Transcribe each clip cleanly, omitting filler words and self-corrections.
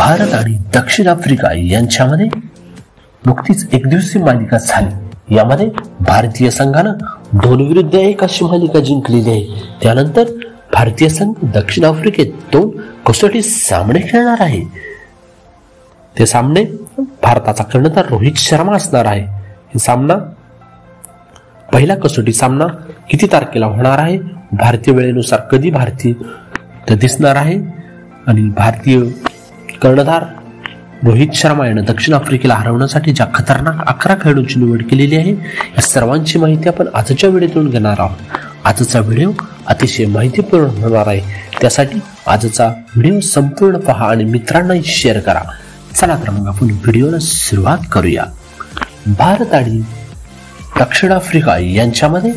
भारत आणि दक्षिण आफ्रिका यांच्यामध्ये नुकतीच एकदिवसीय मालिका झाली। यामध्ये भारतीय संघानं 2-1 अशी मालिका जिंकलेली आहे। त्यानंतर भारतीय संघ दक्षिण आफ्रिकेत 2 कसोटी सामने खेळणार आहे। ते सामने भारताचा कर्णधार रोहित शर्मा असणार आहे। हे सामना पहिला कसोटी सामना किती तारखेला होणार आहे, भारतीय वेळेनुसार कधी भारतीय दिसणार आहे आणि भारतीय कर्णधार रोहित शर्मा यानं दक्षिण आफ्रिकेला हरवण्यासाठी ज्या खतरनाक 11 खेळाडूंची निवड केलेली आहे, या सर्वांची माहिती आपण आजच्या व्हिडिओतून घेणार आहोत। आजचा व्हिडिओ अतिशय माहितीपूर्ण होणार आहे, त्यासाठी आजचा व्हिडिओ संपूर्ण पहा आणि मित्रांनाही शेअर करा। चला तर मग आपण व्हिडिओला सुरुवात करूया। भारत आणि दक्षिण आफ्रिका यांच्यामध्ये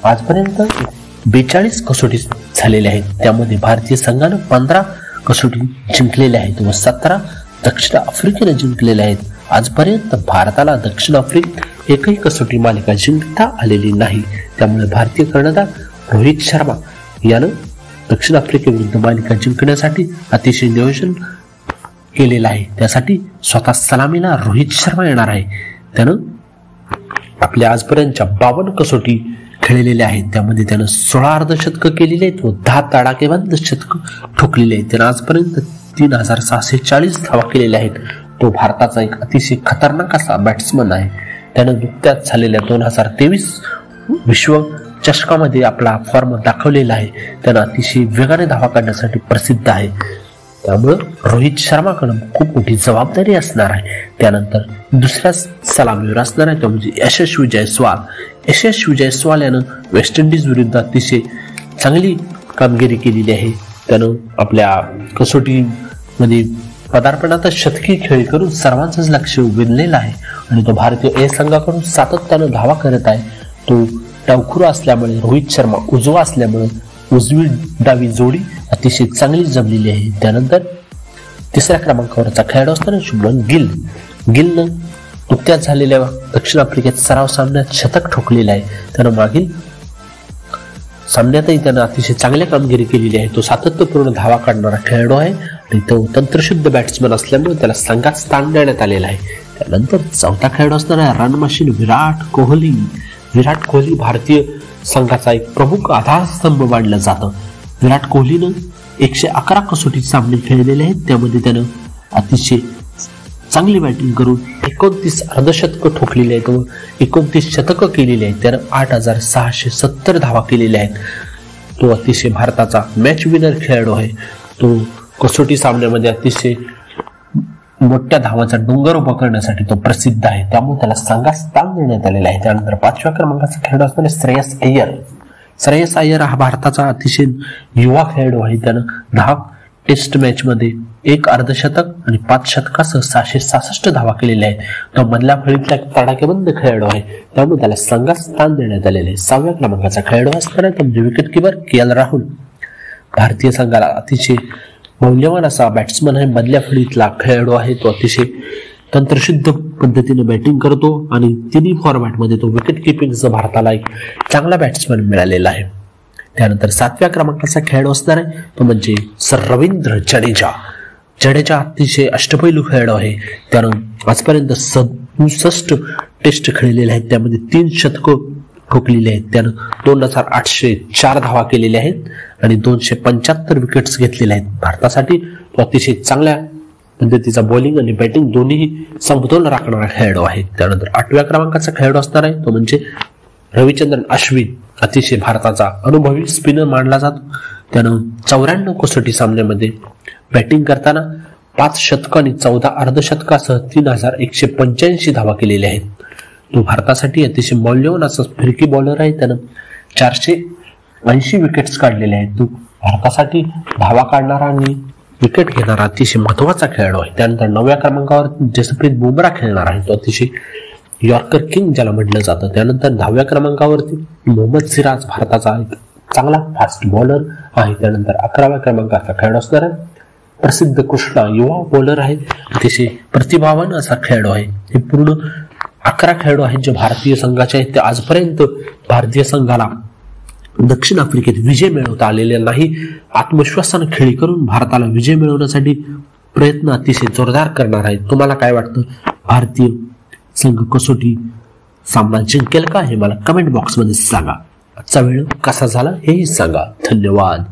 आजपर्यंत 42 कसोटी झालेल्या आहेत। त्यामध्ये भारतीय संघानं 15 कसोटी जिंकलेल्या आहेत व 17 दक्षिण आफ्रिकेने जिंकलेल्या आहेत। आजपर्यंत भारताला दक्षिण आफ्रिकेत एकही कसोटी मालिका जिंकता आलेली नाही। त्यामुळे भारतीय कर्णधार रोहित शर्मा यानं दक्षिण आफ्रिकेविरुद्ध मालिका जिंकण्यासाठी अतिशय नियोजन केलेलं आहे। त्यासाठी स्वतः सलामीला रोहित शर्मा येणार आहे। त्यानं आपल्या आजपर्यंतच्या 52 कसोटी खेळलेले आहेत। त्यामध्ये त्यानं 16 अर्धशतक केलेले आहेत व 10 तडाखेबंद शतक ठोकलेले आहेत। त्यानं आजपर्यंत 3640 धावा केलेल्या आहेत। तो भारताचा एक अतिशय खतरनाक असा बॅट्समन आहे। त्यानं नुकत्याच झालेल्या 2023 विश्व चषकामध्ये आपला फॉर्म दाखवलेला आहे। त्यानं अतिशय वेगाने धावा काढण्यासाठी प्रसिद्ध आहे। त्यामुळे रोहित शर्माकडे खूप मोठी जबाबदारी असणार आहे। त्यानंतर दुसऱ्या सलामीवर असणार आहे तो म्हणजे यशस्वी जयस्वाल यानं वेस्ट इंडिज विरुद्ध अतिशय चांगली कामगिरी केलेली आहे। त्यानं आपल्या कसोटीमध्ये पदार्पणातच शतकी खेळी करून सर्वांचंच लक्ष वेधलेलं आहे आणि तो भारतीय ए संघाकडून सातत्यानं धावा करत आहे। तो डावखुरा असल्यामुळे रोहित शर्मा उजवा असल्यामुळे उजवी डावी जोडी अतिशय चांगली जमलेली आहे। त्यानंतर तिसऱ्या क्रमांकावरचा खेळाडू असताना शुभमन गिलनं नुकत्याच झालेल्या दक्षिण आफ्रिकेत सराव सामन्यात शतक ठोकलेलं आहे। त्यानं मागील सामन्यातही त्यानं अतिशय चांगली कामगिरी केलेली आहे। तो सातत्यपूर्ण धावा काढणारा खेळाडू आहे आणि तो तंत्रशुद्ध बॅट्समन असल्यामुळे त्याला संघात स्थान देण्यात आलेलं आहे। त्यानंतर चौथा खेळाडू असणारा रन मशीन विराट कोहली भारतीय संघाचा एक प्रमुख आधारस्तंभ मानलं जातं। विराट कोहलीनं 111 कसोटी सामने खेळलेले आहेत। त्यामध्ये त्यानं अतिशय चांगली बॅटिंग करून 29 अर्धशतक ठोकलेली आहेत व 29 शतक केलेली आहेत। त्यानं 8670 धावा केलेल्या आहेत। तो अतिशय भारताचा मॅच विनर खेळाडू आहे। तो कसोटी सामन्यामध्ये अतिशय मोठ्या धावाचा डोंगर उभा करण्यासाठी तो प्रसिद्ध आहे। त्यामुळे त्याला संघात स्थान देण्यात आलेलं आहे। त्यानंतर 5व्या क्रमांकाचा खेळाडू असणारे श्रेयस अय्यर हा भारताचा अतिशय युवा खेळाडू आहे। त्यानं 10 टेस्ट मॅच मध्ये 1 अर्धशतक आणि 5 शतकासह 666 धावा केलेल्या आहेत। तो मधल्या फळीतला तडाखेबंद खेळाडू आहे। त्यामुळे त्याला संघात स्थान देण्यात आलेले आहे। 6व्या क्रमांकाचा खेळाडू असणारा तो म्हणजे विकेट किपर के.एल. राहुल भारतीय संघाला अतिशय मौल्यवान असा बॅट्समन आहे। मधल्या फळीतला खेळाडू आहे। तो अतिशय तंत्रशुद्ध पद्धतीने बॅटिंग करतो आणि तिन्ही फॉर्मॅटमध्ये तो विकेट किपिंगचा भारताला एक चांगला बॅट्समन मिळालेला आहे। त्यानंतर 7व्या क्रमांकाचा खेळाडू असणार आहे तो म्हणजे सर रवींद्र जडेजा अतिशय अष्टपैलू खेळाडू आहे। त्यानं आजपर्यंत 67 टेस्ट खेळलेले आहेत। त्यामध्ये 3 शतक ठोकलेले आहेत। त्यानं 2804 धावा केलेल्या आहेत आणि 275 विकेट्स घेतलेल्या आहेत। भारतासाठी तो अतिशय चांगल्या पद्धतीचा बॉलिंग आणि बॅटिंग दोन्ही समतोल राखणारा खेळाडू आहे। त्यानंतर 8व्या क्रमांकाचा खेळाडू असणार आहे तो म्हणजे रविचंद्रन अश्विन अतिशय भारताचा अनुभवी स्पिनर मानला जातो। त्यानं 94 कसोटी सामन्यामध्ये बॅटिंग करताना 5 शतक आणि 14 अर्धशतकासह 3185 धावा केलेल्या आहेत। तो भारतासाठी अतिशय मौल्यवान असा फिरकी बॉलर आहे। त्यानं 480 विकेट्स काढलेले आहेत। तो भारतासाठी धावा काढणारा आणि विकेट घेणारा अतिशय महत्वाचा खेळाडू आहे। त्यानंतर 9व्या क्रमांकावर जसप्रीत बुमराह खेळणार आहे। तो अतिशय यॉर्कर किंग ज्याला म्हटलं जातं। त्यानंतर 10व्या क्रमांकावरती मोहम्मद सिराज भारताचा एक चांगला फास्ट बॉलर आहे। त्यानंतर 11व्या क्रमांकाचा खेळाडू असणारा प्रसिद्ध कृष्णा युवा बॉलर आहे। अतिशय प्रतिभावान असा खेळाडू आहे। हे पूर्ण 11 खेळाडू आहेत जे भारतीय संघाचे आहेत। ते आजपर्यंत भारतीय संघाला दक्षिण आफ्रिकेत विजय मिळवता आलेला नाही। आत्मविश्वासाने खेळी करून भारताला विजय मिळवण्यासाठी प्रयत्न अतिशय जोरदार करणार आहे. तुम्हाला काय वाटतं, भारतीय संघ कसोटी सामना जिंकेल का हे मला कमेंट बॉक्समध्ये सांगा. आजचा वेळ कसा झाला हेही सांगा. धन्यवाद.